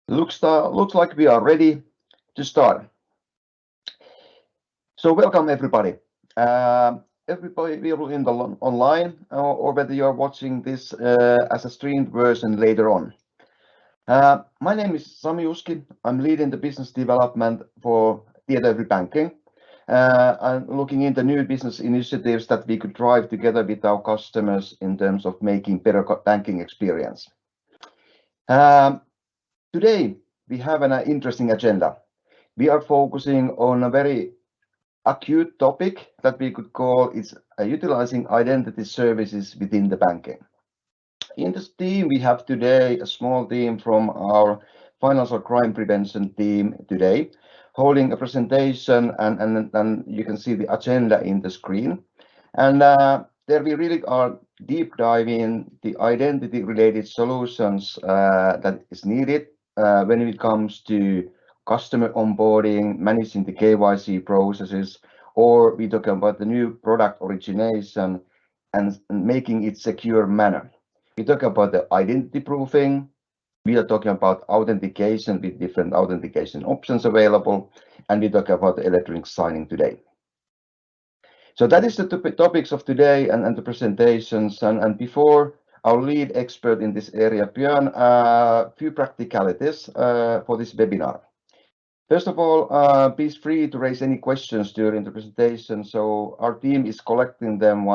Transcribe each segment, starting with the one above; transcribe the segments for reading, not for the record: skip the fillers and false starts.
Looks like we are ready to start. So welcome everybody. Everybody people in the online or whether you are watching this as a streamed version later on. My name is Sami Uski. I'm leading the business development for Tietoevry Banking. I'm looking into new business initiatives that we could drive together with our customers in terms of making better banking experience. Today we have an interesting agenda. We are focusing on a very acute topic that we could call is utilizing identity services within the banking. In this team, we have today a small team from our financial crime prevention team today, holding a presentation, and you can see the agenda in the screen. And there we really are deep diving the identity related solutions that is needed when it comes to customer onboarding, managing the KYC processes, or we talk about the new product origination and making it secure manner. We talk about the identity proofing. We are talking about authentication with different authentication options available, and we talk about the electronic signing today. So that is the topics of today and the presentations. And before our lead expert in this area, Björn, a few practicalities for this webinar. First of all, be free to raise any questions during the presentation. So our team is collecting them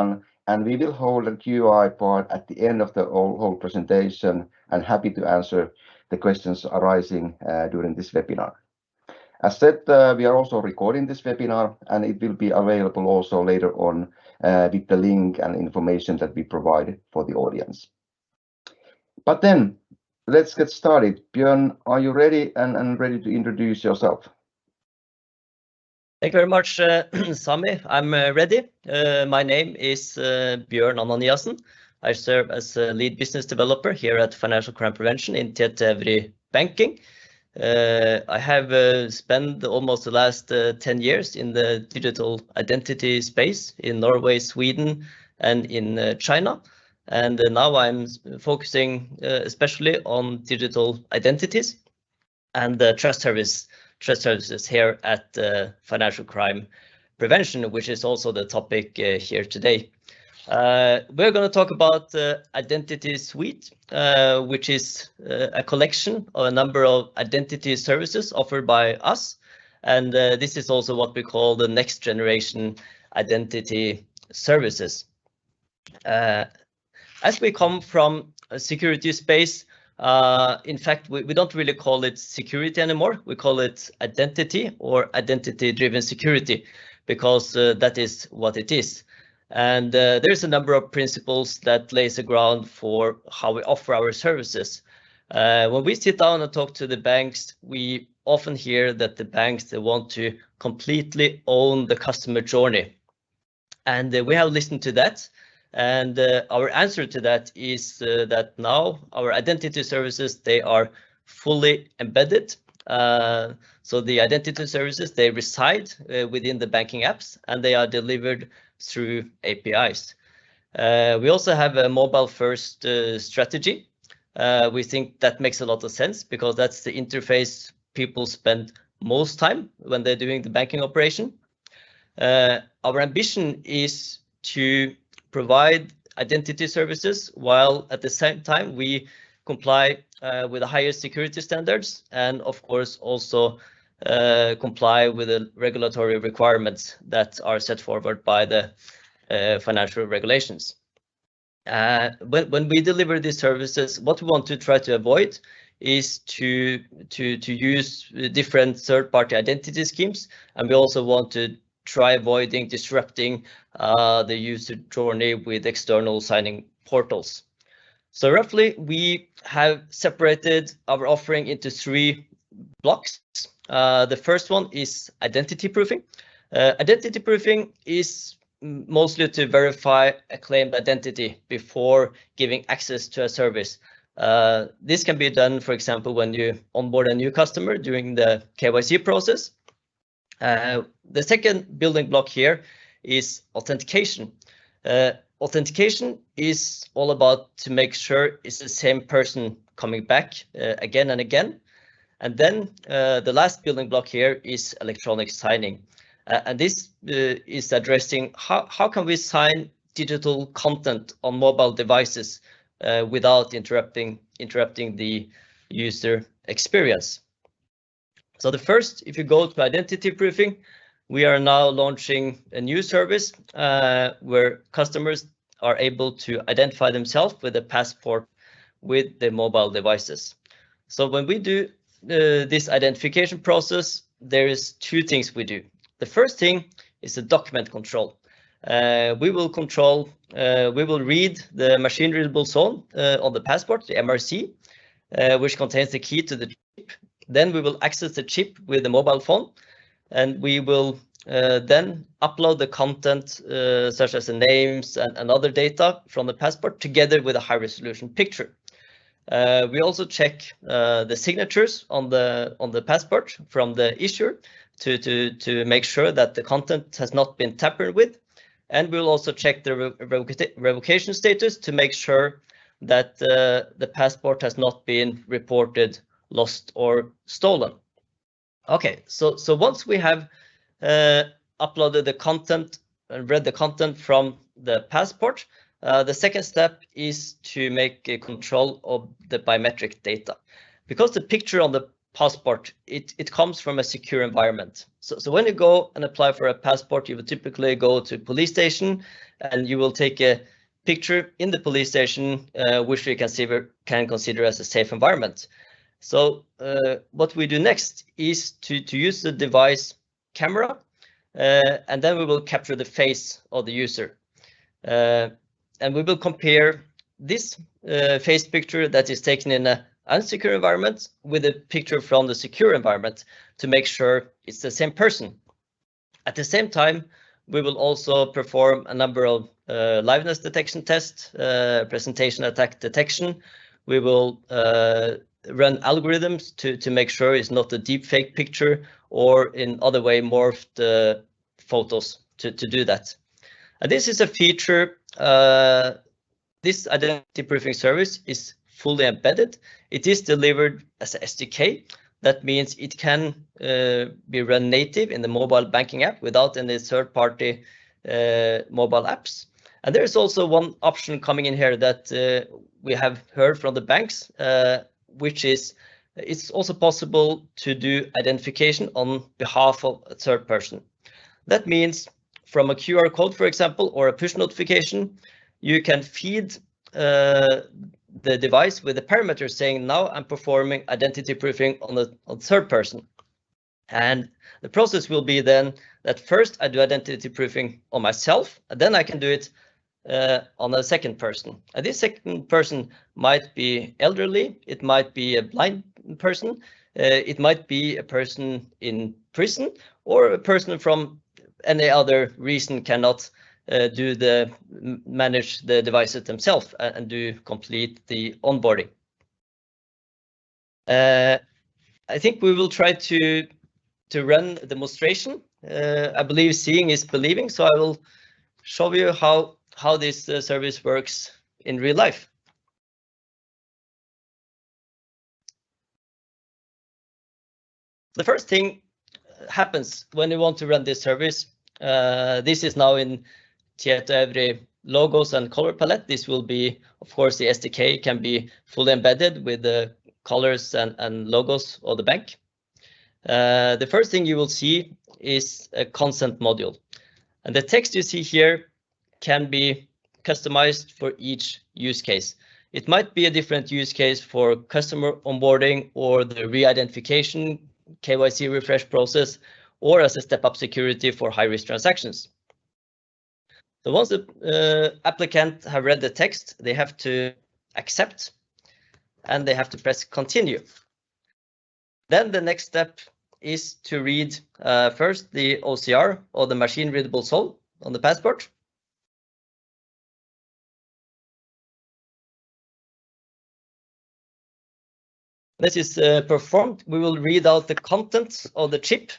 and we will hold a QI part at the end of the whole presentation and happy to answer the questions arising during this webinar. As said, we are also recording this webinar and it will be available also later on with the link and information that we provide for the audience. But then let's get started. Björn, are you ready and ready to introduce yourself? Thank you very much, Sami. I'm ready. My name is Björn Ananiassen. I serve as a lead business developer here at Financial Crime Prevention in Tietoevry Banking. I have spent almost the last 10 years in the digital identity space in Norway, Sweden, and in China. And now I'm focusing especially on digital identities and trust services here at Financial Crime Prevention, which is also the topic here today. We're going to talk about Identity Suite, which is a collection of a number of identity services offered by us. And this is also what we call the next generation identity services. As we come from a security space, in fact, we don't really call it security anymore. We call it identity or identity-driven security because that is what it is. And there's a number of principles that lays the ground for how we offer our services. When we sit down and talk to the banks, we often hear that the banks, they want to completely own the customer journey. And we have listened to that. And our answer to that is that now our identity services, they are fully embedded. So the identity services, they reside within the banking apps and they are delivered through APIs. We also have a mobile first strategy. We think that makes a lot of sense because that's the interface people spend most time when they're doing the banking operation. Our ambition is to provide identity services while at the same time we comply with the highest security standards and of course also comply with the regulatory requirements that are set forward by the financial regulations. When we deliver these services, what we want to try to avoid is to use different third-party identity schemes, and we also want to try avoiding disrupting the user journey with external signing portals. So roughly, we have separated our offering into 3 blocks. The first one is identity proofing. Identity proofing is mostly to verify a claimed identity before giving access to a service. This can be done, for example, when you onboard a new customer during the KYC process. The second building block here is authentication. Authentication is all about to make sure it's the same person coming back again and again. And then the last building block here is electronic signing. And this is addressing how can we sign digital content on mobile devices without interrupting the user experience. So the first, if you go to identity proofing, we are now launching a new service where customers are able to identify themselves with a passport with their mobile devices. So when we do this identification process, there is two things we do. The first thing is the document control. We will read the machine readable zone on the passport, the MRC, which contains the key to the chip. Then we will access the chip with the mobile phone, and we will then upload the content such as the names and other data from the passport together with a high resolution picture. We also check the signatures on the passport from the issuer to make sure that the content has not been tampered with, and we'll also check the revocation status to make sure that the passport has not been reported lost or stolen. Okay, so once we have uploaded the content and read the content from the passport, the second step is to make a control of the biometric data. Because the picture on the passport, it comes from a secure environment. So when you go and apply for a passport, you will typically go to a police station and you will take a picture in the police station, which we can consider as a safe environment. So what we do next is to use the device camera, and then we will capture the face of the user. And we will compare this face picture that is taken in an unsecure environment with a picture from the secure environment to make sure it's the same person. At the same time, we will also perform a number of liveness detection tests, presentation attack detection. We will run algorithms to make sure it's not a deep fake picture or in other way morphed photos to do that. And this is a feature, this identity proofing service is fully embedded. It is delivered as a SDK. That means it can be run native in the mobile banking app without any third-party mobile apps. And there's also one option coming in here that we have heard from the banks, which is it's also possible to do identification on behalf of a third person. That means from a QR code, for example, or a push notification, you can feed the device with a parameter saying, now I'm performing identity proofing on a third person. And the process will be then that first I do identity proofing on myself, and then I can do it on a second person. And this second person might be elderly, it might be a blind person, it might be a person in prison, or a person from any other reason cannot manage the devices themselves and do complete the onboarding. I think we will try to run a demonstration. I believe seeing is believing, so I will show you how this service works in real life. The first thing happens when you want to run this service. This is now in Tietoevry logos and color palette. This will be, of course, the SDK can be fully embedded with the colors and logos of the bank. The first thing you will see is a consent module. And the text you see here can be customized for each use case. It might be a different use case for customer onboarding or the re-identification KYC refresh process, or as a step-up security for high-risk transactions. So once the applicant have read the text, they have to accept and they have to press continue. Then the next step is to read first the OCR, or the machine readable zone on the passport. This is performed. We will read out the contents of the chip.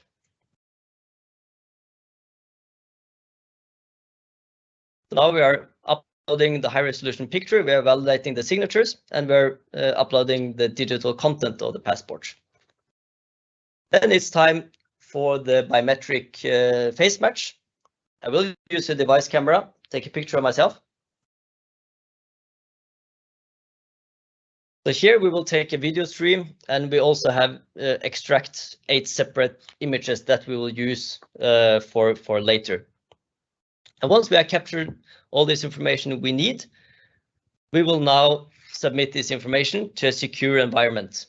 Now we are uploading the high resolution picture, we are validating the signatures, and we're uploading the digital content of the passport. Then it's time for the biometric face match. I will use a device camera, take a picture of myself. So here we will take a video stream, and we also have extract 8 separate images that we will use for later. And once we have captured all this information we need, we will now submit this information to a secure environment.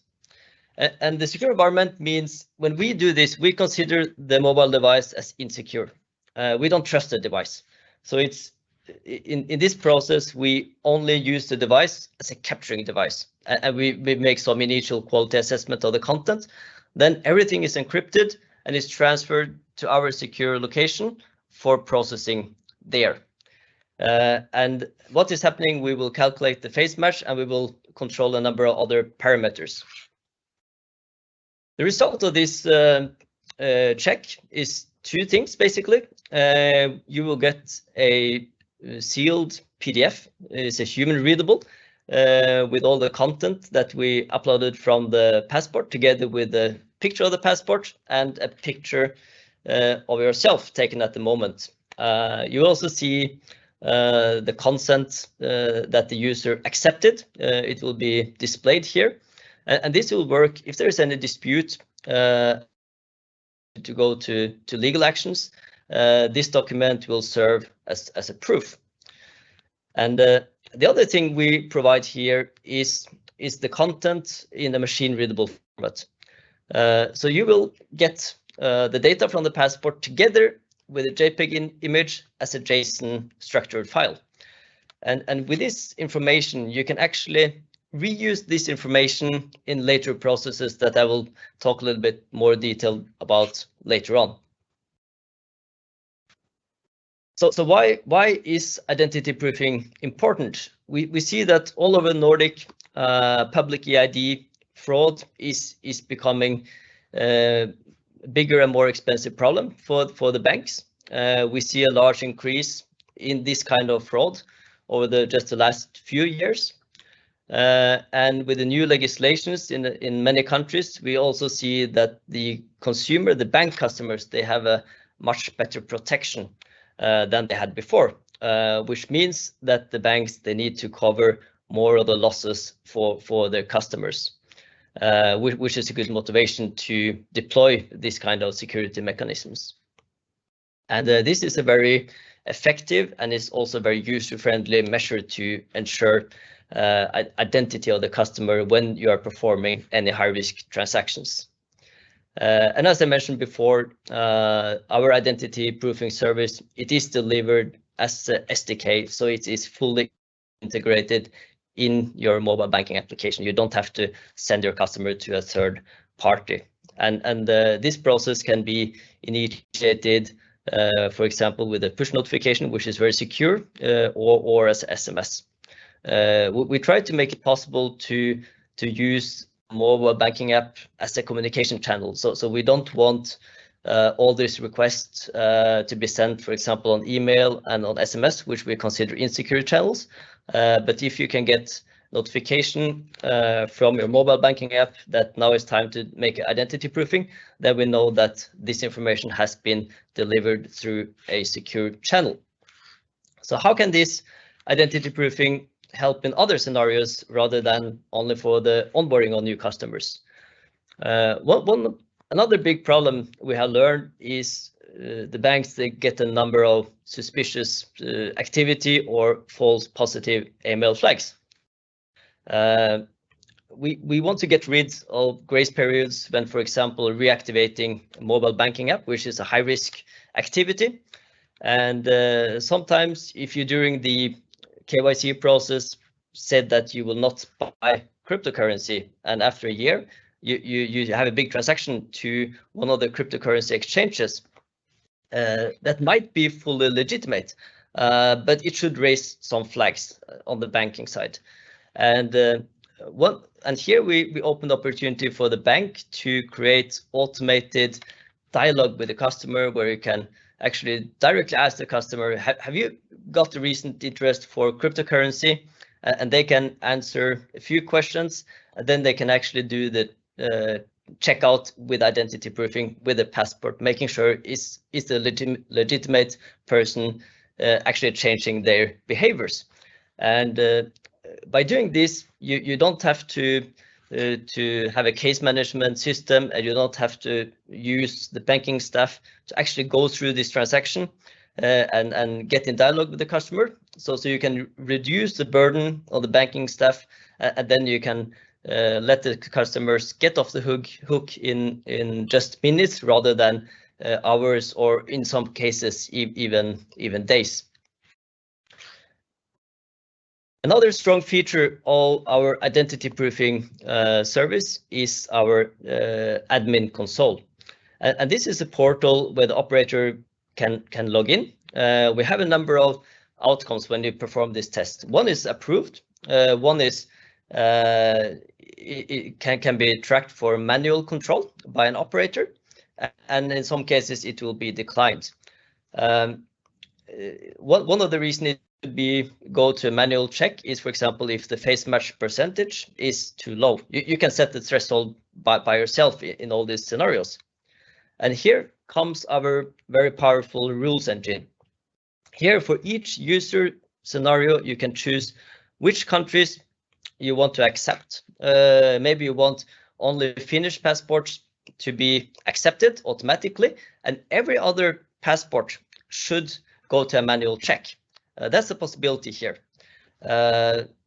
And the secure environment means when we do this, we consider the mobile device as insecure. We don't trust the device. So it's in this process, we only use the device as a capturing device. And we make some initial quality assessment of the content. Then everything is encrypted and is transferred to our secure location for processing there. And what is happening, we will calculate the face match and we will control a number of other parameters. The result of this check is 2 things, basically. You will get a sealed PDF. It's a human readable with all the content that we uploaded from the passport, together with a picture of the passport and a picture of yourself taken at the moment. You also see the consent that the user accepted. It will be displayed here. And this will work if there is any dispute to go to legal actions. This document will serve as a proof. And the other thing we provide here is the content in a machine readable format. So you will get the data from the passport together with a JPEG image as a JSON structured file. And with this information, you can actually reuse this information in later processes that I will talk a little bit more detail about later on. So why is identity proofing important? We see that all over Nordic, public eID fraud is becoming a bigger and more expensive problem for the banks. We see a large increase in this kind of fraud over just the last few years. And with the new legislations in many countries, we also see that the consumer, the bank customers, they have a much better protection than they had before, which means that the banks, they need to cover more of the losses for their customers, which is a good motivation to deploy this kind of security mechanisms. And this is a very effective and is also very user-friendly measure to ensure identity of the customer when you are performing any high-risk transactions. And as I mentioned before, our identity proofing service, it is delivered as a SDK, so it is fully integrated in your mobile banking application. You don't have to send your customer to a third party. And this process can be initiated, for example, with a push notification, which is very secure, or as SMS. We try to make it possible to use mobile banking app as a communication channel. So we don't want all these requests to be sent, for example, on email and on SMS, which we consider insecure channels. But if you can get notification from your mobile banking app that now it's time to make identity proofing, then we know that this information has been delivered through a secure channel. So how can this identity proofing help in other scenarios rather than only for the onboarding of new customers? Another big problem we have learned is the banks, they get a number of suspicious activity or false positive AML flags. We want to get rid of grace periods when, for example, reactivating a mobile banking app, which is a high-risk activity. And sometimes if you during the KYC process said that you will not buy cryptocurrency, and after a year you have a big transaction to one of the cryptocurrency exchanges, that might be fully legitimate, but it should raise some flags on the banking side. And here we open the opportunity for the bank to create automated dialogue with the customer, where you can actually directly ask the customer, have you got a recent interest for cryptocurrency? And they can answer a few questions, and then they can actually do the check out with identity proofing with a passport, making sure is the legitimate person actually changing their behaviors. And by doing this, you don't have to have a case management system, and you don't have to use the banking staff to actually go through this transaction and get in dialogue with the customer. So you can reduce the burden on the banking staff, and then you can let the customers get off the hook in just minutes rather than hours, or in some cases even days. Another strong feature of our identity proofing service is our admin console. And this is a portal where the operator can log in. We have a number of outcomes when you perform this test. One is approved. One is it can be tracked for manual control by an operator, and in some cases it will be declined. One of the reasons it could be go to a manual check is, for example, if the face match percentage is too low. You can set the threshold by yourself in all these scenarios. And here comes our very powerful rules engine. Here, for each user scenario, you can choose which countries you want to accept. Maybe you want only Finnish passports to be accepted automatically, and every other passport should go to a manual check. That's a possibility here.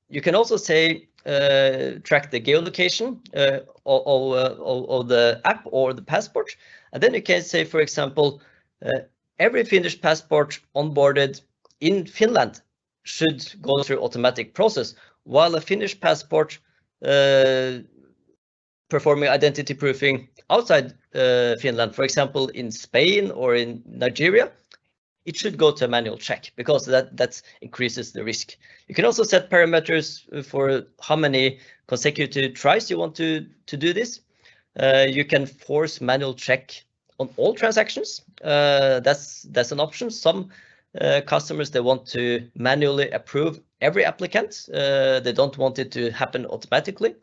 You can also say track the geolocation of the app or the passport, and then you can say, for example, every Finnish passport onboarded in Finland should go through automatic process, while a Finnish passport performing identity proofing outside Finland, for example, in Spain or in Nigeria, it should go to a manual check, because that increases the risk. You can also set parameters for how many consecutive tries you want to do this. You can force manual check on all transactions. That's an option. Some customers, they want to manually approve every applicant. They don't want it to happen automatically.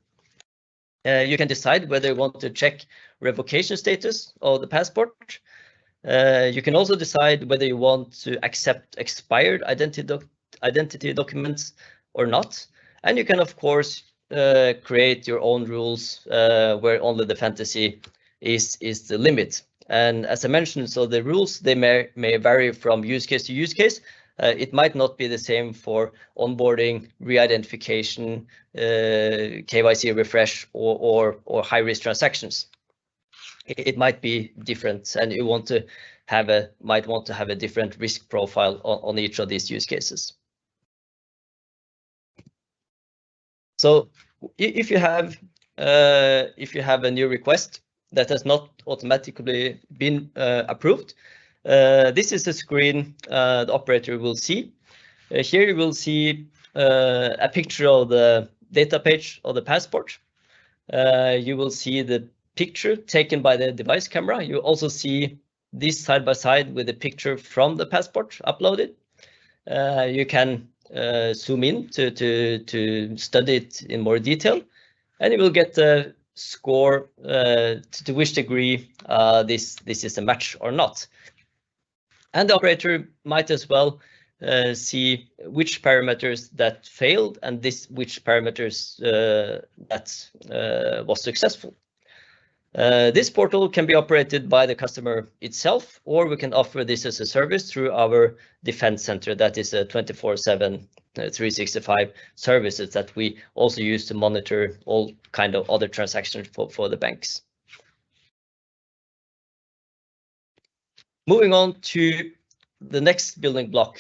You can decide whether you want to check revocation status of the passport. You can also decide whether you want to accept expired identity documents or not. And you can, of course, create your own rules where only the fantasy is the limit. And as I mentioned, so the rules, they may vary from use case to use case. It might not be the same for onboarding, re-identification, KYC refresh, or high-risk transactions. It might be different, and you might want to have a different risk profile on each of these use cases. So if you have a new request that has not automatically been approved, this is the screen the operator will see. Here you will see a picture of the data page of the passport. You will see the picture taken by the device camera. You also see this side by side with the picture from the passport uploaded. You can zoom in to study it in more detail, and you will get a score to which degree this is a match or not. And the operator might as well see which parameters that failed and which parameters that was successful. This portal can be operated by the customer itself, or we can offer this as a service through our defense center. That is a 24/7, 365 services that we also use to monitor all kind of other transactions for the banks. Moving on to the next building block,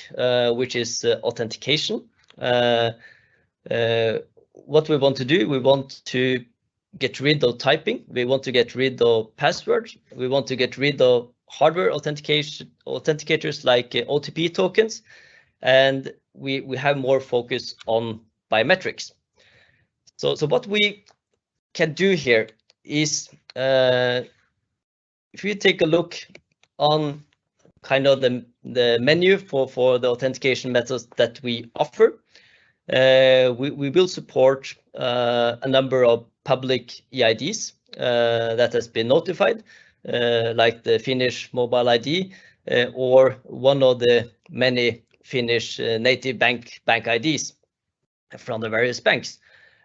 which is authentication. What we want to do, we want to get rid of typing. We want to get rid of passwords. We want to get rid of hardware authenticators like OTP tokens, and we have more focus on biometrics. So what we can do here is, if you take a look on kind of the menu for the authentication methods that we offer, we will support a number of public EIDs. that has been notified, like the Finnish mobile ID or one of the many Finnish native bank IDs from the various banks.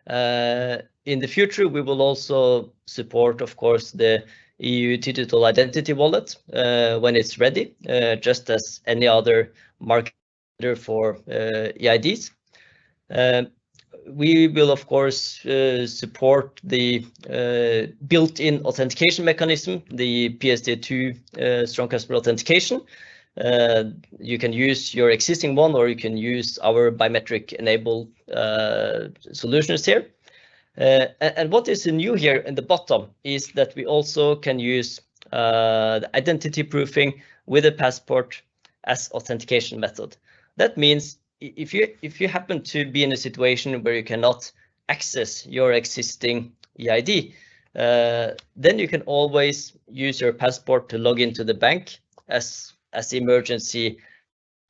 In the future, we will also support, of course, the EU digital identity wallet when it's ready, just as any other market for EIDs. We will, of course, support the built-in authentication mechanism, the PSD2 strong customer authentication. You can use your existing one, or you can use our biometric enabled solutions here. And what is new here in the bottom is that we also can use the identity proofing with a passport as authentication method. That means if you happen to be in a situation where you cannot access your existing EID, then you can always use your passport to log into the bank as emergency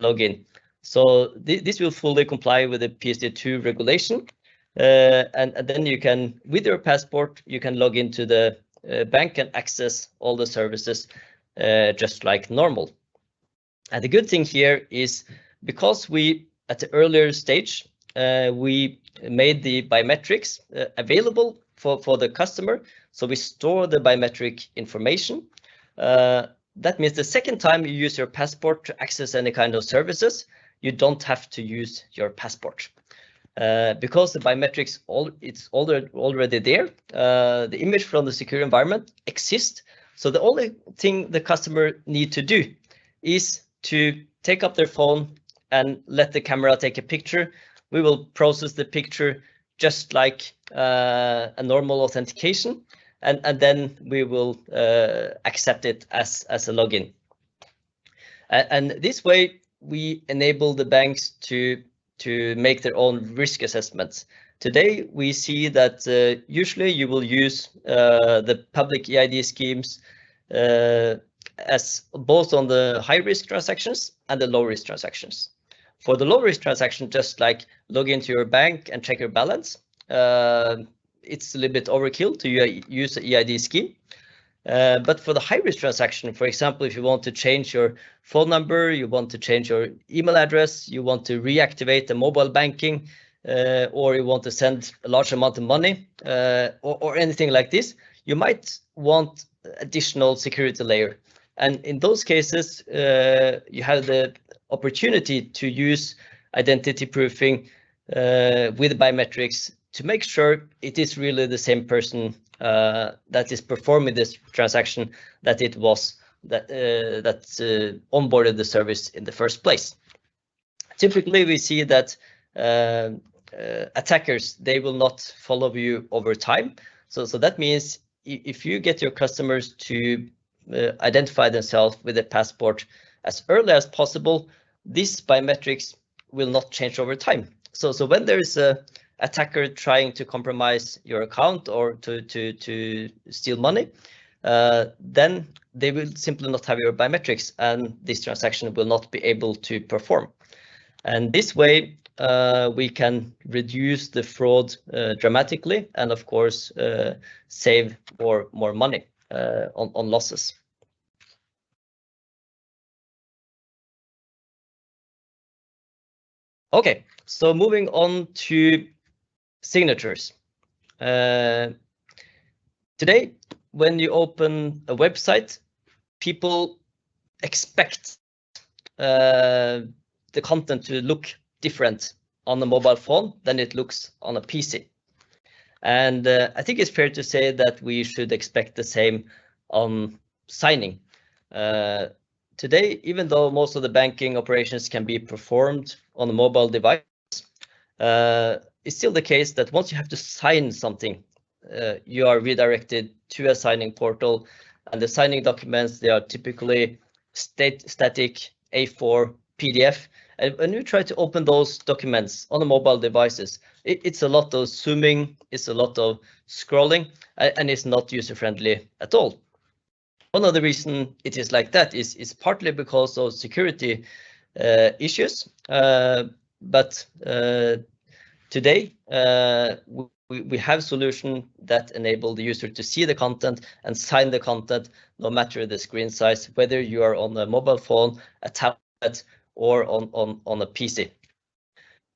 login. So this will fully comply with the PSD2 regulation, and then you can, with your passport, you can log into the bank and access all the services just like normal. And the good thing here is because we, at the earlier stage, we made the biometrics available for the customer. So we store the biometric information. That means the second time you use your passport to access any kind of services, you don't have to use your passport. Because the biometrics, it's already there. The image from the secure environment exists. So the only thing the customer need to do is to take up their phone and let the camera take a picture. We will process the picture just like a normal authentication, and then we will accept it as a login. And this way, we enable the banks to make their own risk assessments. Today, we see that usually you will use the public EID schemes as both on the high-risk transactions and the low-risk transactions. For the low-risk transaction, just like log into your bank and check your balance, it's a little bit overkill to use the EID scheme. But for the high-risk transaction, for example, if you want to change your phone number, you want to change your email address, you want to reactivate the mobile banking, or you want to send a large amount of money, or anything like this, you might want additional security layer. And in those cases, you have the opportunity to use identity proofing with biometrics to make sure it is really the same person that is performing this transaction that it was that onboarded the service in the first place. Typically, we see that attackers, they will not follow you over time. So that means if you get your customers to identify themselves with a passport as early as possible, these biometrics will not change over time. So when there is a attacker trying to compromise your account or to steal money, then they will simply not have your biometrics, and this transaction will not be able to perform. And this way, we can reduce the fraud dramatically, and of course, save more money on losses. Okay, so moving on to signatures. Today, when you open a website, people expect the content to look different on a mobile phone than it looks on a PC. And I think it's fair to say that we should expect the same on signing. Today, even though most of the banking operations can be performed on a mobile device, it's still the case that once you have to sign something, you are redirected to a signing portal, and the signing documents, they are typically static A4 PDF. And when you try to open those documents on the mobile devices, it's a lot of zooming, it's a lot of scrolling, and it's not user-friendly at all. One of the reasons it is like that is partly because of security issues, but today we have solutions that enable the user to see the content and sign the content, no matter the screen size, whether you are on a mobile phone, a tablet, or on a PC.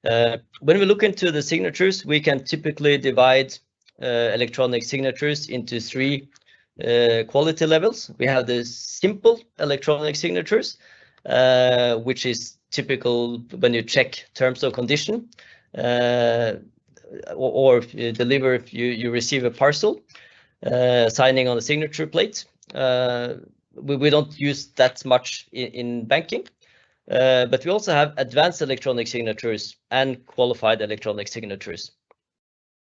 When we look into the signatures, we can typically divide electronic signatures into three quality levels. We have the simple electronic signatures, which is typical when you check terms of condition, or if you deliver, if you receive a parcel, signing on a signature plate. We don't use that much in banking, but we also have advanced electronic signatures and qualified electronic signatures.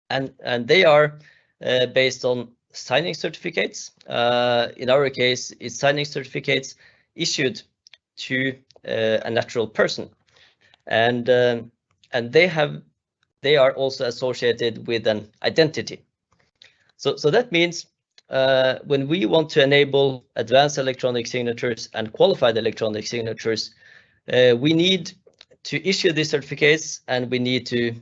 And they are based on signing certificates. In our case, it's signing certificates issued to a natural person. And they are also associated with an identity. So that means when we want to enable advanced electronic signatures and qualified electronic signatures, we need to issue these certificates, and we need to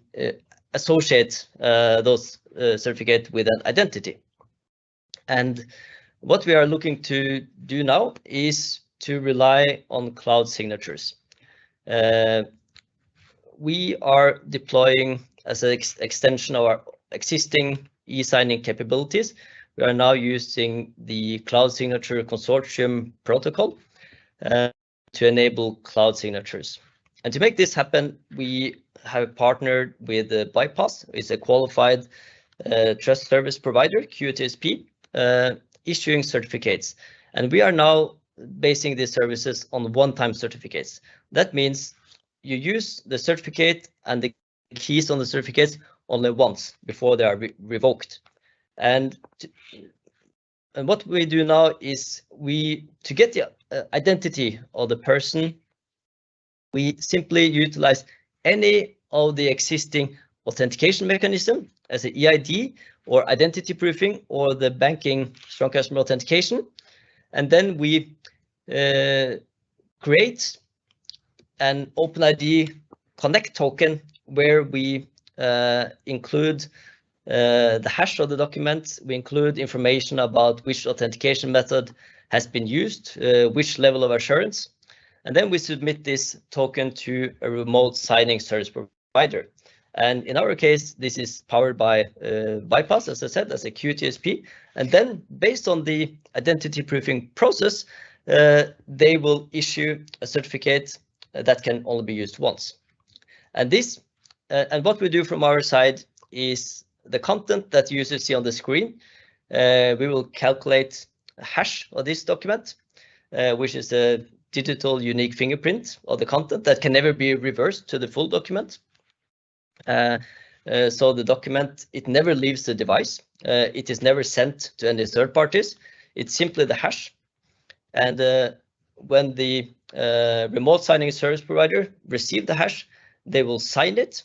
associate those certificates with an identity. And what we are looking to do now is to rely on cloud signatures. We are deploying, as an extension of our existing e-signing capabilities, we are now using the Cloud Signature Consortium protocol to enable cloud signatures. And to make this happen, we have partnered with Bypass. It's a qualified trust service provider, QTSP, issuing certificates. And we are now basing these services on one-time certificates. That means you use the certificate and the keys on the certificates only once before they are revoked. And what we do now is to get the identity of the person, we simply utilize any of the existing authentication mechanism as an EID or identity proofing or the banking strong customer authentication. And then we create an OpenID Connect token where we include the hash of the document. We include information about which authentication method has been used, which level of assurance, and then we submit this token to a remote signing service provider. And in our case, this is powered by Bypass, as I said, as a QTSP. And then based on the identity proofing process, they will issue a certificate that can only be used once. And and what we do from our side is the content that users see on the screen. We will calculate a hash of this document, which is a digital unique fingerprint of the content that can never be reversed to the full document. So the document, it never leaves the device. It is never sent to any third parties. It's simply the hash. And when the remote signing service provider receive the hash, they will sign it,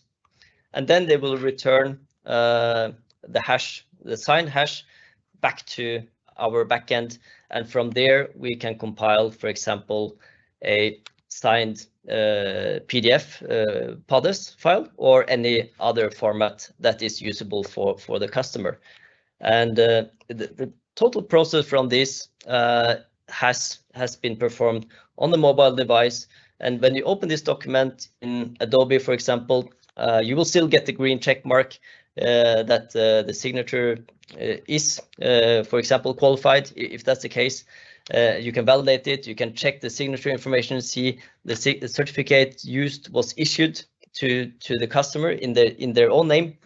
and then they will return the hash, the signed hash, back to our backend. And from there, we can compile, for example, a signed PDF PODES file or any other format that is usable for the customer. And the total process from this has been performed on the mobile device. And when you open this document in Adobe, for example, you will still get the green check mark that the signature is, for example, qualified. If that's the case, you can validate it. You can check the signature information, see the certificate used was issued to the customer in their own name.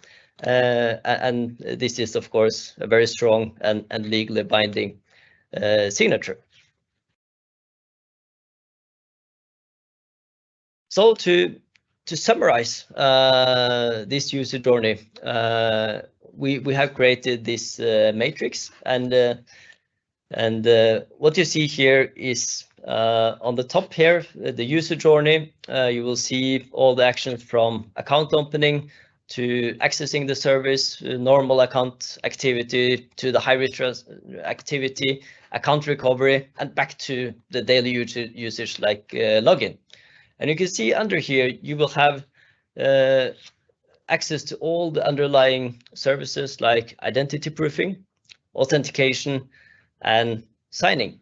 And this is, of course, a very strong and legally binding signature. So to summarize this user journey, we have created this matrix, and what you see here is on the top here, the user journey. You will see all the actions from account opening to accessing the service, normal account activity, to the high-risk activity, account recovery, and back to the daily usage like login. And you can see under here, you will have access to all the underlying services like identity proofing, authentication, and signing.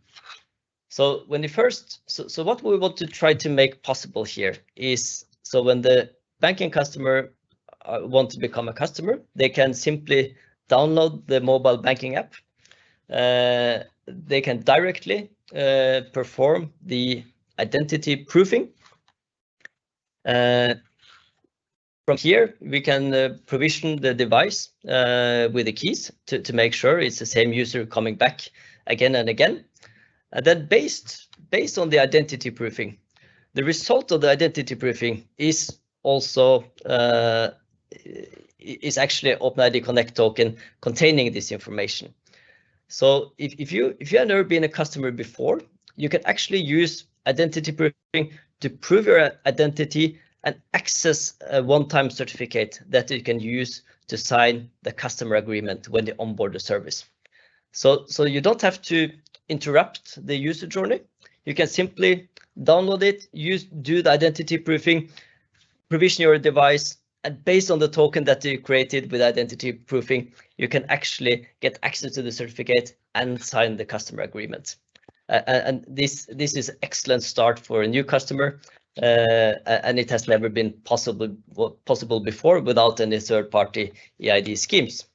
So when the first, so what we want to try to make possible here is, so when the banking customer want to become a customer, they can simply download the mobile banking app. They can directly perform the identity proofing. From here, we can provision the device with the keys to make sure it's the same user coming back again and again. And then based on the identity proofing, the result of the identity proofing is also is actually OpenID Connect token containing this information. So if you have never been a customer before, you can actually use identity proofing to prove your identity and access a one-time certificate that you can use to sign the customer agreement when you onboard the service. So you don't have to interrupt the user journey. You can simply download it, do the identity proofing, provision your device, and based on the token that you created with identity proofing, you can actually get access to the certificate and sign the customer agreement. And this is an excellent start for a new customer, and it has never been possible before without any third-party eID schemes.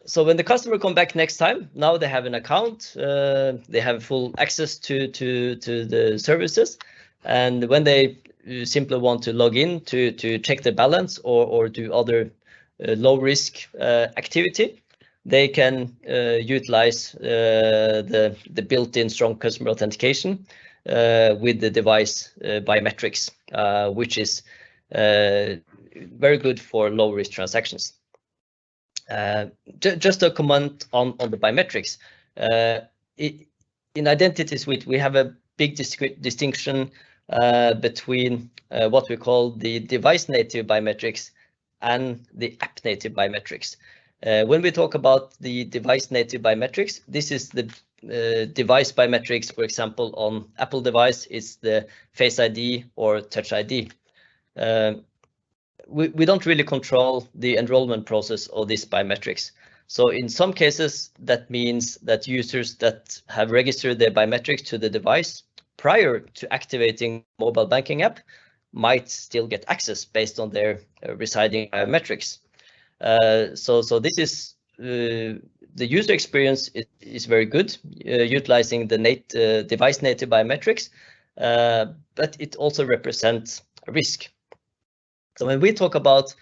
So when the customer come back next time, now they have an account, they have full access to the services, and when they simply want to log in to check the balance or do other low-risk activity, they can utilize the built-in strong customer authentication with the device biometrics, which is very good for low-risk transactions. Just a comment on the biometrics. In Identity Suite, we have a big distinction between what we call the device-native biometrics and the app-native biometrics. When we talk about the device-native biometrics, this is the device biometrics. For example, on Apple device, it's the Face ID or Touch ID. We don't really control the enrollment process of these biometrics. So in some cases, that means that users that have registered their biometrics to the device prior to activating mobile banking app might still get access based on their residing biometrics. So this is the user experience is very good, utilizing the device native biometrics, but it also represents a risk. So when we talk about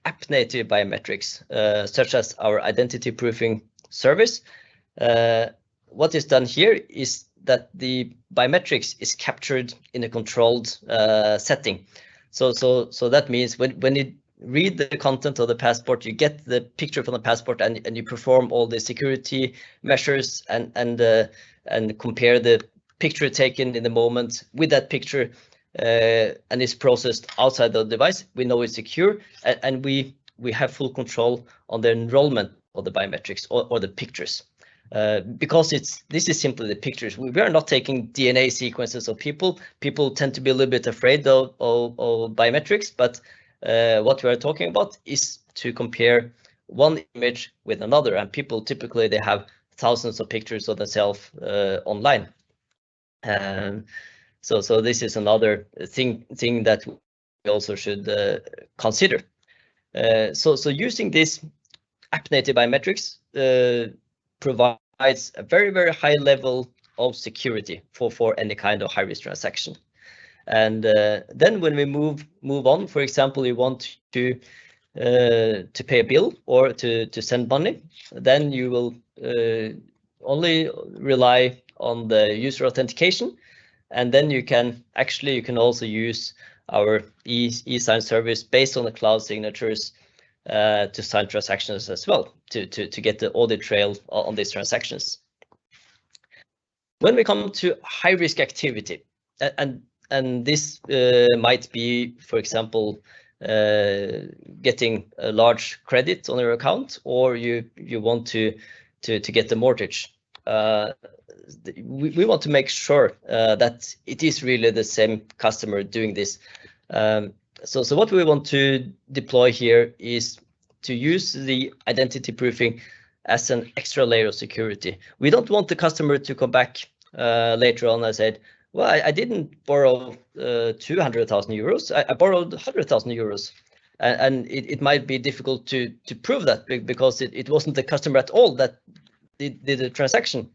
app native biometrics, such as our identity proofing service, what is done here is that the biometrics is captured in a controlled setting. So that means when you read the content of the passport, you get the picture from the passport and you perform all the security measures and compare the picture taken in the moment with that picture, and is processed outside the device. We know it's secure, and we have full control on the enrollment of the biometrics or the pictures. Because this is simply the pictures. We are not taking DNA sequences of people. People tend to be a little bit afraid of biometrics, but what we are talking about is to compare one image with another, and people typically they have thousands of pictures of themselves online. So this is another thing that we also should consider. So using this app native biometrics provides a very high level of security for any kind of high risk transaction. And then when we move on, for example, you want to pay a bill or to send money, then you will only rely on the user authentication, and then you can also use our e-sign service based on the cloud signatures to sign transactions as well, to get the audit trail on these transactions. When we come to high risk activity, and this might be, for example, getting a large credit on your account, or you want to get the mortgage. We want to make sure that it is really the same customer doing this. So what we want to deploy here is to use the identity proofing as an extra layer of security. We don't want the customer to come back later on and said, well, I didn't borrow 200,000 euros. I borrowed 100,000 euros. And it might be difficult to prove that because it wasn't the customer at all that did the transaction.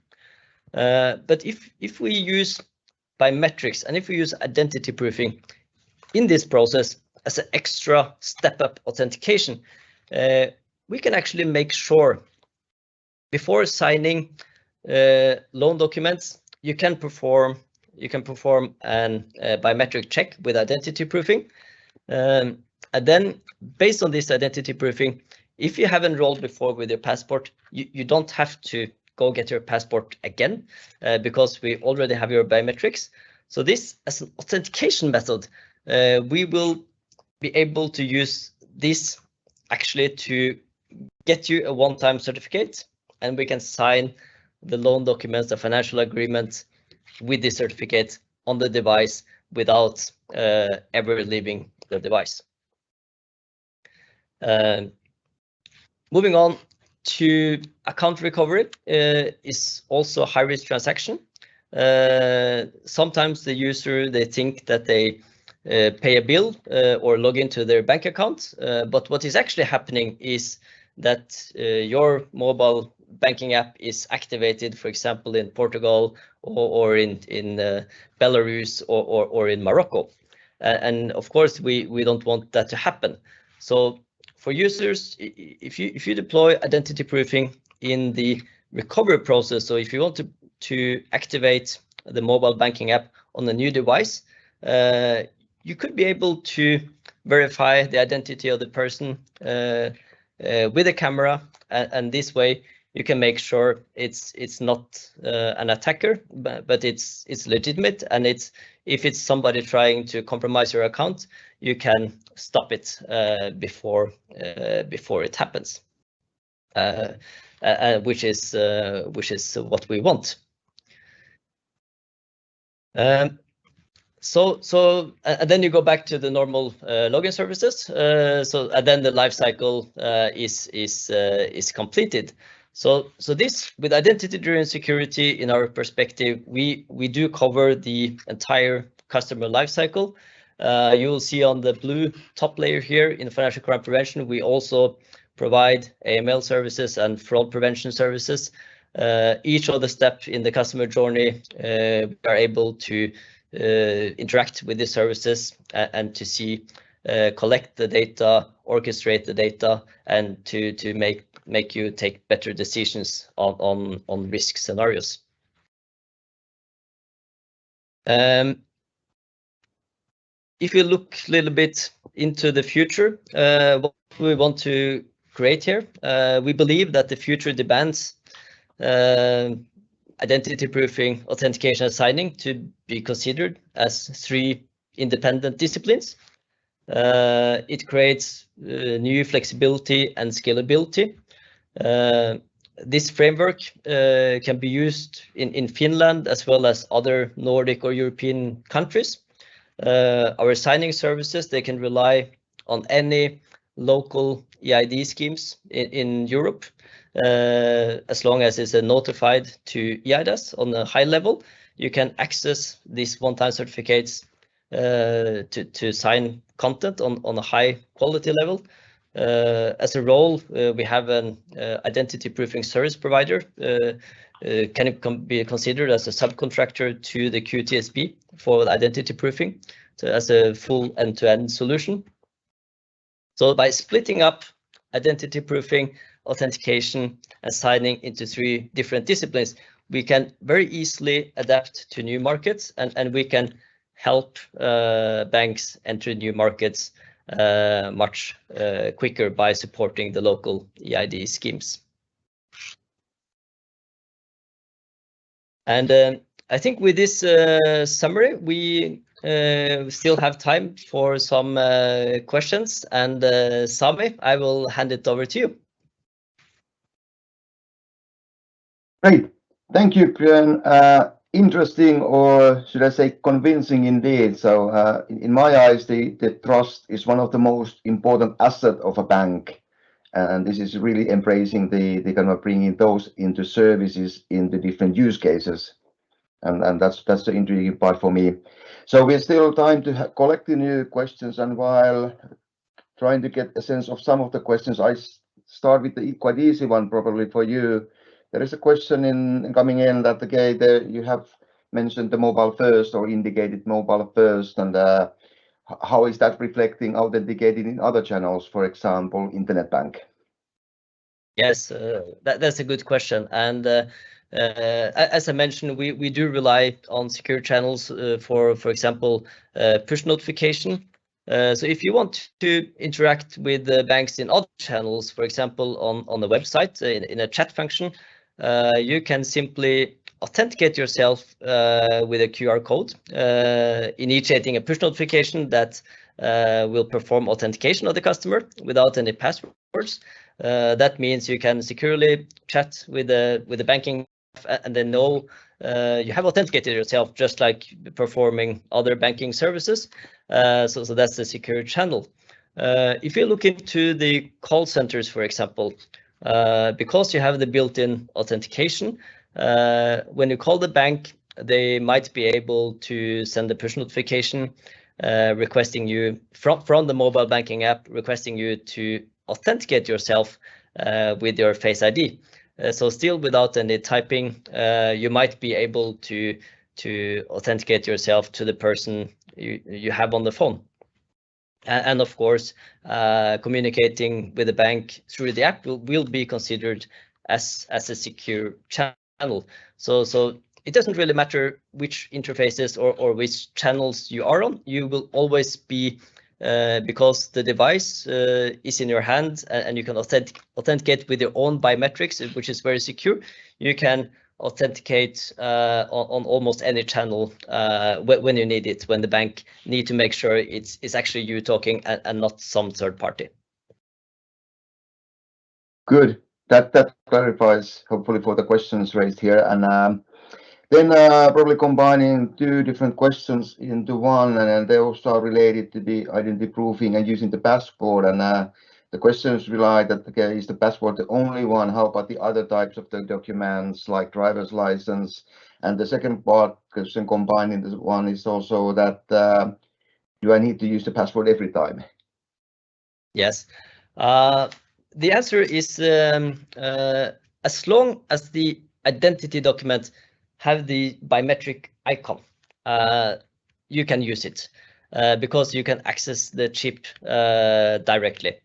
But if we use biometrics and if we use identity proofing in this process as an extra step-up authentication, we can actually make sure before signing loan documents, you can perform an biometric check with identity proofing. And then based on this identity proofing, if you have enrolled before with your passport, you don't have to go get your passport again because we already have your biometrics. So this as an authentication method, we will be able to use this actually to get you a one-time certificate, and we can sign the loan documents, the financial agreement with this certificate on the device without ever leaving the device. Moving on to account recovery is also a high-risk transaction. Sometimes the user, they think that they pay a bill or log into their bank account, but what is actually happening is that your mobile banking app is activated, for example, in Portugal or in Belarus or in Morocco. And of course, we don't want that to happen. So for users, if you deploy identity proofing in the recovery process, so if you want to activate the mobile banking app on a new device, you could be able to verify the identity of the person with a camera, and this way you can make sure it's not an attacker, but it's legitimate, and if it's somebody trying to compromise your account, you can stop it before it happens, which is what we want. So and then you go back to the normal login services. And then the life cycle is completed. So this, with identity-driven security, in our perspective, we do cover the entire customer life cycle. You will see on the blue top layer here in financial crime prevention, we also provide AML services and fraud prevention services. Each of the steps in the customer journey, we are able to interact with the services and to see, collect the data, orchestrate the data, and to make you take better decisions on risk scenarios. If you look a little bit into the future, what we want to create here, we believe that the future demands identity proofing, authentication, and signing to be considered as 3 independent disciplines. It creates new flexibility and scalability. This framework can be used in Finland as well as other Nordic or European countries. Our signing services, they can rely on any local EID schemes in Europe, as long as it's notified to EIDAS on a high level. You can access these one-time certificates to sign content on a high quality level. As a role, we have an identity proofing service provider. Can be considered as a subcontractor to the QTSB for identity proofing, so as a full end-to-end solution. So by splitting up identity proofing, authentication, and signing into 3 different disciplines, we can very easily adapt to new markets, and we can help banks enter new markets much quicker by supporting the local EID schemes. And I think with this summary, we still have time for some questions. And Sami, I will hand it over to you. Great. Thank you, Björn. interesting, or should I say convincing indeed. So in my eyes, the trust is one of the most important asset of a bank. And this is really embracing the kind of bringing those into services into different use cases. And that's the intriguing part for me. So we're still time to collect the new questions, and while trying to get a sense of some of the questions, I start with the quite easy one probably for you. There is a question coming in that okay, there you have mentioned the mobile first or indicated mobile first, and how is that reflecting authenticated in other channels, for example, internet bank? Yes, that's a good question. And as I mentioned, we do rely on secure channels for example, push notification. So if you want to interact with the banks in other channels, for example, on the website in a chat function, you can simply authenticate yourself with a QR code, initiating a push notification that will perform authentication of the customer without any passwords. That means you can securely chat with the banking and then know you have authenticated yourself, just like performing other banking services. So that's the secure channel. If you look into the call centers, for example, because you have the built-in authentication, when you call the bank, they might be able to send a push notification requesting you from the mobile banking app, requesting you to authenticate yourself with your Face ID. So still without any typing, you might be able to authenticate yourself to the person you have on the phone. And of course, communicating with the bank through the app will be considered as a secure channel. So it doesn't really matter which interfaces or which channels you are on. You will always be, because the device is in your hand and you can authenticate with your own biometrics, which is very secure. You can authenticate on almost any channel when you need it, when the bank need to make sure it's actually you talking and not some third party. Good. That clarifies hopefully for the questions raised here. And then probably combining two different questions into one, and they also are related to the identity proofing and using the passport. And the questions rely that, okay, is the passport the only one? How about the other types of the documents like driver's license? And the second part question combining this one is also that do I need to use the passport every time? Yes. The answer is as long as the identity document have the biometric icon, you can use it because you can access the chip directly.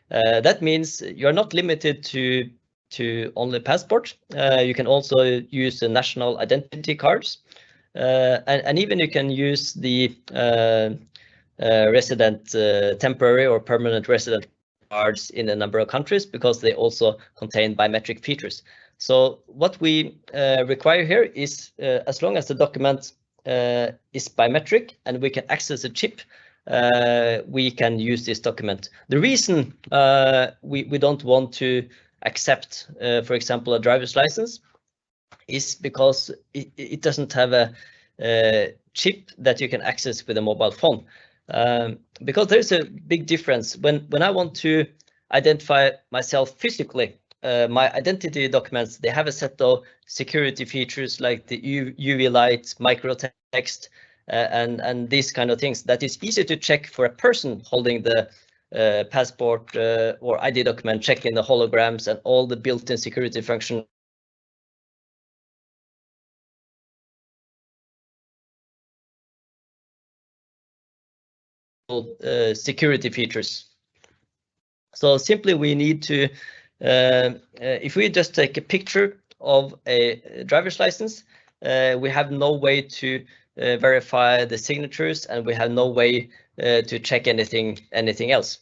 That means you're not limited to only passport. You can also use the national identity cards, and even you can use the resident temporary or permanent resident cards in a number of countries because they also contain biometric features. So what we require here is as long as the document is biometric and we can access the chip, we can use this document. The reason we don't want to accept, for example, a driver's license is because it doesn't have a chip that you can access with a mobile phone. Because there's a big difference when I want to identify myself physically. My identity documents, they have a set of security features like the UV light, micro text, and these kind of things that is easy to check for a person holding the passport or ID document, checking the holograms and all the built-in security function. Security features. So simply we need to, if we just take a picture of a driver's license, we have no way to verify the signatures and we have no way to check anything else.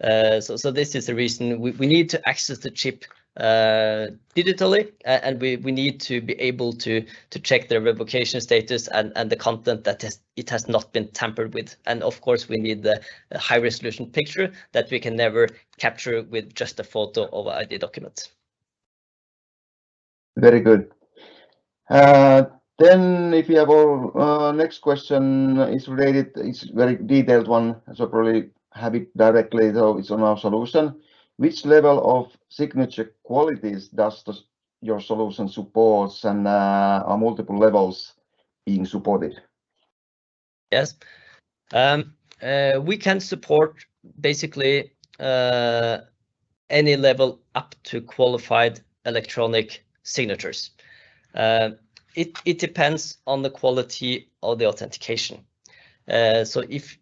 So this is the reason we need to access the chip digitally, and we need to be able to check the revocation status and the content that it has not been tampered with. And of course we need the high resolution picture that we can never capture with just a photo of an ID document. Very good. Then if you have all, next question is related, it's very detailed one, so probably have it directly, so it's on our solution. Which level of signature qualities does your solution supports, and are multiple levels being supported? Yes. We can support basically any level up to qualified electronic signatures. It depends on the quality of the authentication. So if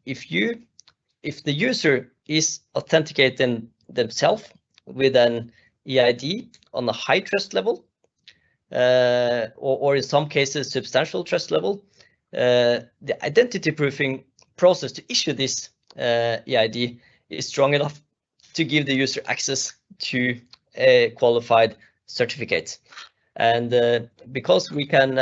the user is authenticating themselves with an EID on a high trust level, or in some cases substantial trust level, the identity proofing process to issue this EID is strong enough to give the user access to a qualified certificate. And because we can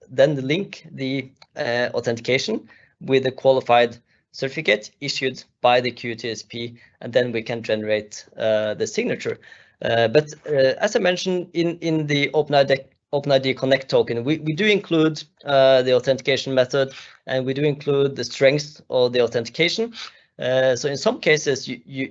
then link the authentication with a qualified certificate issued by the QTSP, and then we can generate the signature. But as I mentioned in the OpenID Connect token, we do include the authentication method, and we do include the strength of the authentication. So in some cases, you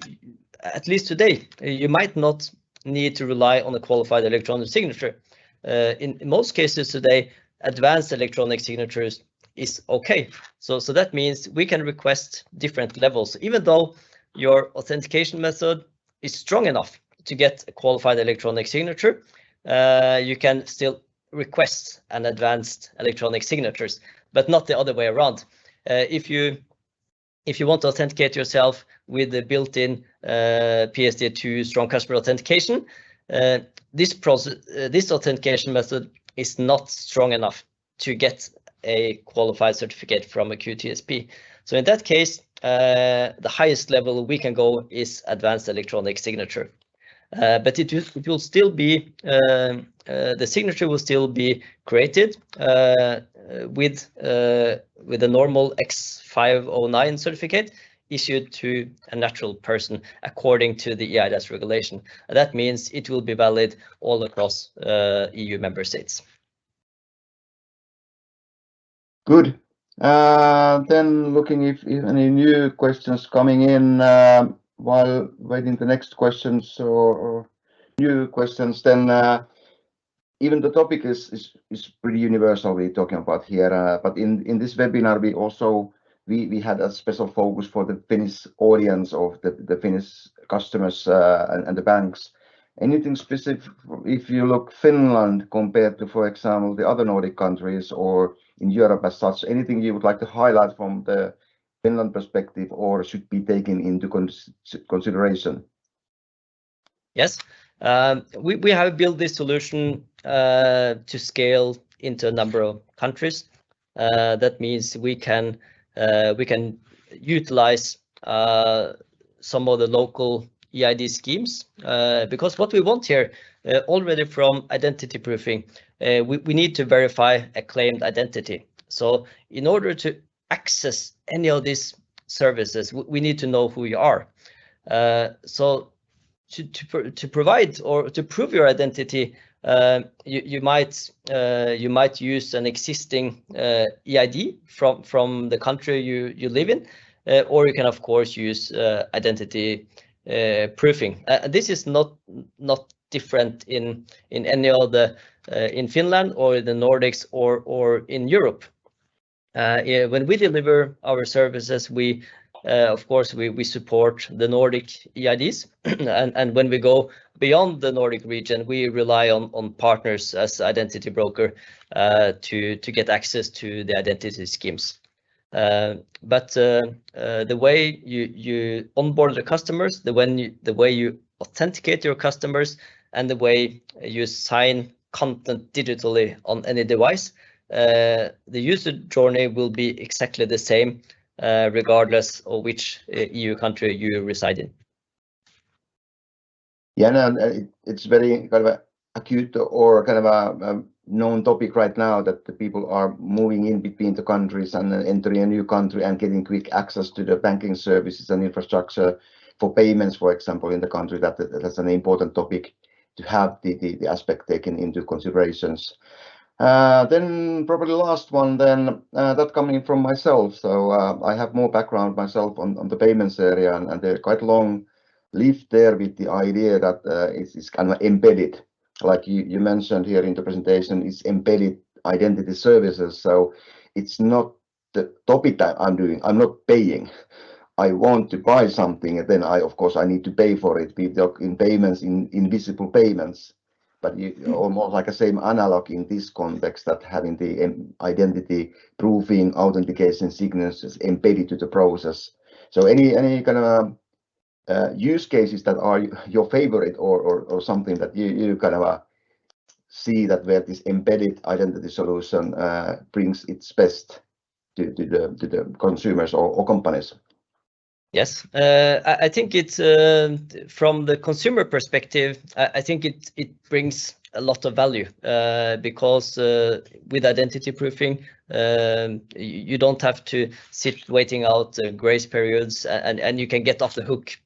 at least today, you might not need to rely on a qualified electronic signature. In most cases today, advanced electronic signatures is okay. So that means we can request different levels. Even though your authentication method is strong enough to get a qualified electronic signature, you can still request an advanced electronic signatures, but not the other way around. If you want to authenticate yourself with the built-in PSD2 strong customer authentication, this authentication method is not strong enough to get a qualified certificate from a QTSP. So in that case, the highest level we can go is advanced electronic signature. But it will still be, the signature will still be created with a normal X509 certificate issued to a natural person according to the EIDAS regulation. And that means it will be valid all across EU member states. Good. Then looking if any new questions coming in while waiting the next questions or new questions, then even the topic is pretty universal we're talking about here. But in this webinar, we had a special focus for the Finnish audience of the Finnish customers and the banks. Anything specific if you look Finland compared to, for example, the other Nordic countries or in Europe as such, anything you would like to highlight from the Finland perspective or should be taken into consideration? Yes, we have built this solution to scale into a number of countries. That means we can utilize some of the local EID schemes, because what we want here already from identity proofing, we need to verify a claimed identity. So in order to access any of these services, we need to know who you are. So to provide or to prove your identity, you might use an existing EID from the country you live in, or you can of course use identity proofing. This is not different in any other in Finland or the Nordics or in Europe. When we deliver our services, we of course we support the Nordic EIDs, and when we go beyond the Nordic region, we rely on partners as identity broker to get access to the identity schemes. But the way you onboard the customers, the way you authenticate your customers, and the way you sign content digitally on any device, the user journey will be exactly the same regardless of which EU country you reside in. Yeah, no, it's very kind of a acute or kind of a known topic right now that the people are moving in between the countries and entering a new country and getting quick access to the banking services and infrastructure for payments, for example, in the country. That's an important topic to have the aspect taken into considerations. Then probably last one then, that coming from myself. So I have more background myself on the payments area, and they're quite long lived there with the idea that it's kind of embedded, like you mentioned here in the presentation, is embedded identity services. So it's not the topic that I'm doing. I'm not paying. I want to buy something, and then of course I need to pay for it, be it in payments, in invisible payments. But almost like a same analog in this context, that having the identity proofing, authentication signatures embedded to the process. So any kind of use cases that are your favorite, or something that you kind of see that where this embedded identity solution brings its best to the consumers or companies? Yes, I think it's from the consumer perspective. I think it brings a lot of value because with identity proofing, you don't have to sit waiting out grace periods, and you can get off the hook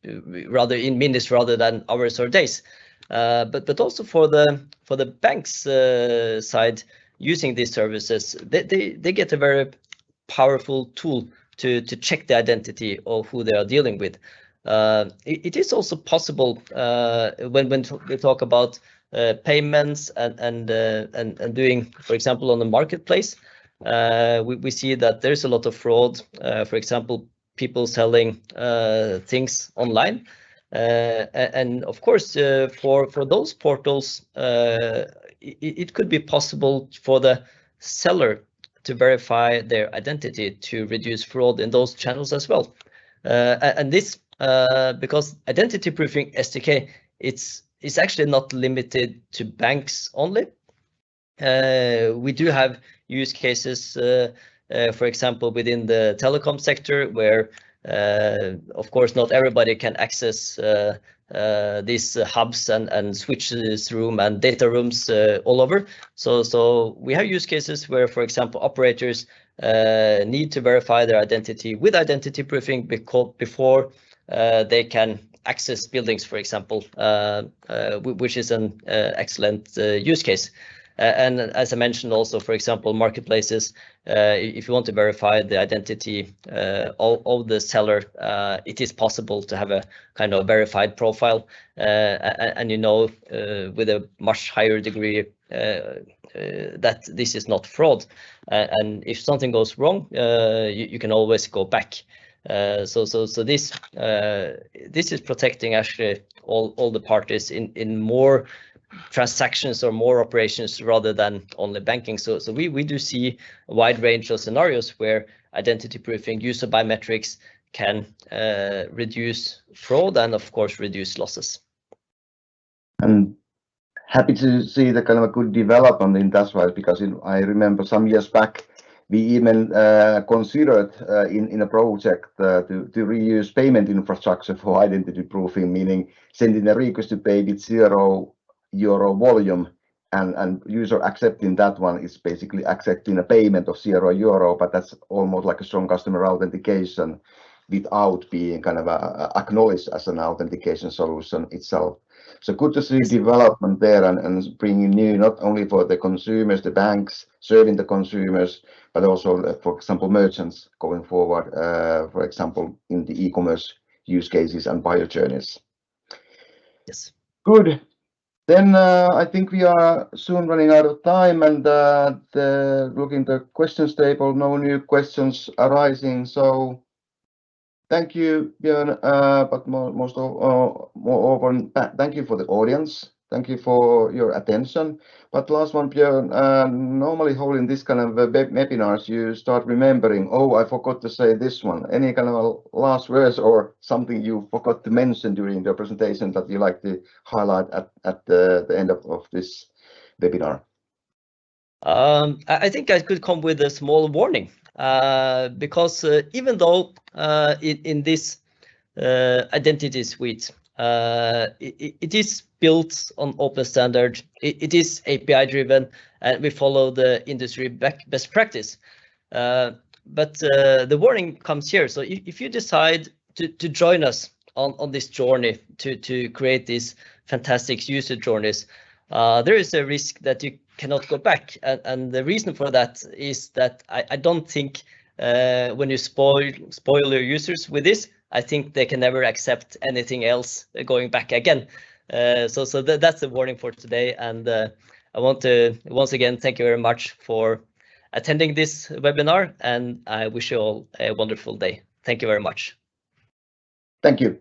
rather in minutes rather than hours or days. But also for the bank's side, using these services, they get a very powerful tool to check the identity of who they are dealing with. It is also possible when we talk about payments and doing, for example, on the marketplace, we see that there's a lot of fraud. For example, people selling things online. And of course, for those portals, it could be possible for the seller to verify their identity to reduce fraud in those channels as well. And this, because identity proofing SDK, it's actually not limited to banks only. We do have use cases, for example, within the telecom sector, where of course not everybody can access these hubs and switches room and data rooms all over. So we have use cases where, for example, operators need to verify their identity with identity proofing before they can access buildings, for example, which is an excellent use case. And as I mentioned also, for example, marketplaces, if you want to verify the identity of the seller, it is possible to have a kind of verified profile, and with a much higher degree that this is not fraud. And if something goes wrong, you can always go back. So this is protecting actually all the parties in more transactions or more operations rather than only banking. So we do see a wide range of scenarios where identity proofing, use of biometrics can reduce fraud and of course reduce losses. And happy to see the kind of a good development in that way, because I remember some years back we even considered in a project to reuse payment infrastructure for identity proofing, meaning sending a request to pay with €0 volume, and user accepting that one is basically accepting a payment of €0, but that's almost like a strong customer authentication without being kind of acknowledged as an authentication solution itself. So good to see development there and bringing new, not only for the consumers, the banks serving the consumers, but also, for example, merchants going forward, for example, in the e-commerce use cases and buyer journeys. Yes. Good. Then I think we are soon running out of time, and looking the questions table, no new questions arising. So thank you, Björn, but moreover, thank you for the audience. Thank you for your attention. But last one, Björn, normally holding this kind of webinars, you start remembering, oh, I forgot to say this one. Any kind of last words or something you forgot to mention during the presentation that you like to highlight at the end of this webinar? I think I could come with a small warning, because even though in this identity suite, it is built on open standard, it is API driven, and we follow the industry best practice. But the warning comes here. So if you decide to join us on this journey to create these fantastic user journeys, there is a risk that you cannot go back. And the reason for that is that I don't think when you spoil your users with this, I think they can never accept anything else going back again. So that's the warning for today. And I want to once again thank you very much for attending this webinar, and I wish you all a wonderful day. Thank you very much. Thank you.